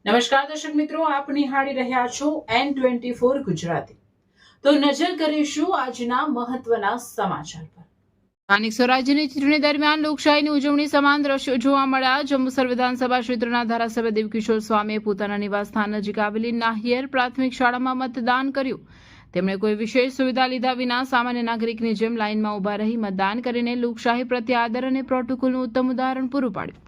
નમસ્કાર દર્શક મિત્રો, આપ નિહાળી રહ્યા છો N24 ગુજરાતી। તો નજર કરીશું આજના મહત્વના સમાચાર પર। સ્થાનિક સ્વરાજ્યની ચૂંટણી દરમિયાન લોકશાહીની ઉજવણી સમાન દ્રશ્યો જોવા મળ્યા। જંબુસર વિધાનસભા ક્ષેત્રના ધારાસભ્ય દેવકિશોર સ્વામીએ પોતાના નિવાસસ્થાન નજીક આવેલી નાહિયર પ્રાથમિક શાળામાં મતદાન કર્યું। તેમણે કોઈ વિશેષ સુવિધા લીધા વિના સામાન્ય નાગરિકની જેમ લાઇનમાં ઉભા રહી મતદાન કરીને લોકશાહી પ્રત્યે આદર અને પ્રોટોકોલનું ઉત્તમ ઉદાહરણ પૂરું પાડ્યું।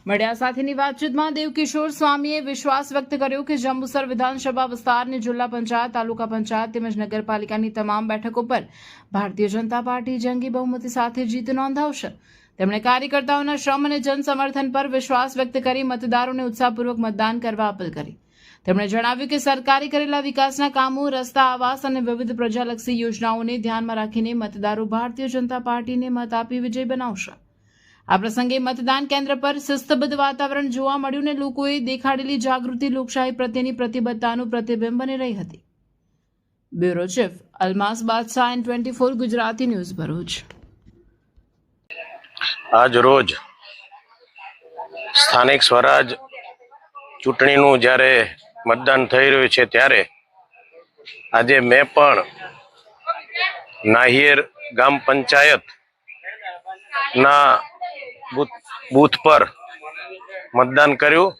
મીડિયા સાથેની વાતચીતમાં દેવકિશોર સ્વામીએ વિશ્વાસ વ્યક્ત કર્યો કે જંબુસર વિધાનસભા વિસ્તારની જિલ્લા પંચાયત, તાલુકા પંચાયત તેમજ નગરપાલિકાની તમામ બેઠકો પર ભારતીય જનતા પાર્ટી જંગી બહુમતી સાથે જીત નોંધાવશે। તેમણે કાર્યકર્તાઓના શ્રમ અને જનસમર્થન પર વિશ્વાસ વ્યક્ત કરી મતદારોને ઉત્સાહપૂર્વક મતદાન કરવા અપીલ કરી। તેમણે જણાવ્યું કે સરકારે કરેલા વિકાસના કામો, રસ્તા, આવાસ અને વિવિધ પ્રજાલક્ષી યોજનાઓને ધ્યાનમાં રાખીને મતદારો ભારતીય જનતા પાર્ટીને મત આપી વિજય બનાવશે। આ પ્રસંગે મતદાન કેન્દ્ર પર શિસ્તબદ્ધ વાતાવરણ જોવા મળ્યું ને લોકોએ દેખાડેલી જાગૃતિ લોકશાહી પ્રત્યેની પ્રતિબદ્ધતાનું પ્રતિબિંબ બની રહી હતી। બ્યુરો ચીફ અલમાસ બાદશાહ, N24 ગુજરાતી ન્યૂઝ, ભરૂચ। આજ રોજ સ્થાનિક સ્વરાજ ચૂંટણીનું જ્યારે મતદાન થઈ રહ્યું છે ત્યારે આજે મેં પણ નાહિયર ગામ પંચાયત ના બૂથ પર મતદાન કર્યું।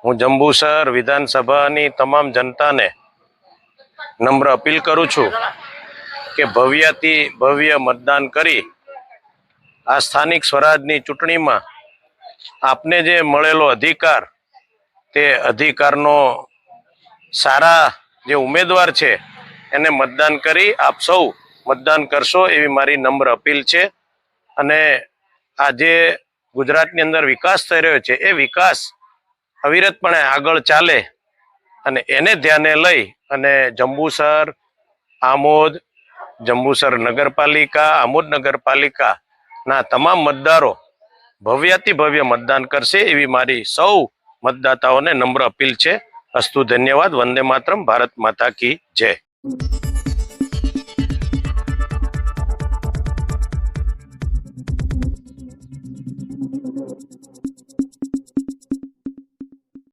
હું જંબુસર વિધાનસભાની તમામ જનતાને નમ્ર અપીલ કરું છું કે ભવ્યથી ભવ્ય મતદાન કરી આ સ્થાનિક સ્વરાજની ચૂંટણીમાં આપને જે મળેલો અધિકાર તે અધિકારનો સારા જે ઉમેદવાર છે એને મતદાન કરી આપ સૌ મતદાન કરશો એવી મારી નમ્ર અપીલ છે। અને આજે ગુજરાતની અંદર વિકાસ થઈ રહ્યો છે એ વિકાસ અવિરતપણે આગળ ચાલે અને એને ધ્યાને લઈ અને જંબુસર આમોદ, જંબુસર નગરપાલિકા, આમોદ નગરપાલિકાના તમામ મતદારો ભવ્યથી ભવ્ય મતદાન કરશે એવી મારી સૌ મતદાતાઓને નમ્ર અપીલ છે। અસ્તુ, ધન્યવાદ। વંદે માતરમ। ભારત માતા કી જય।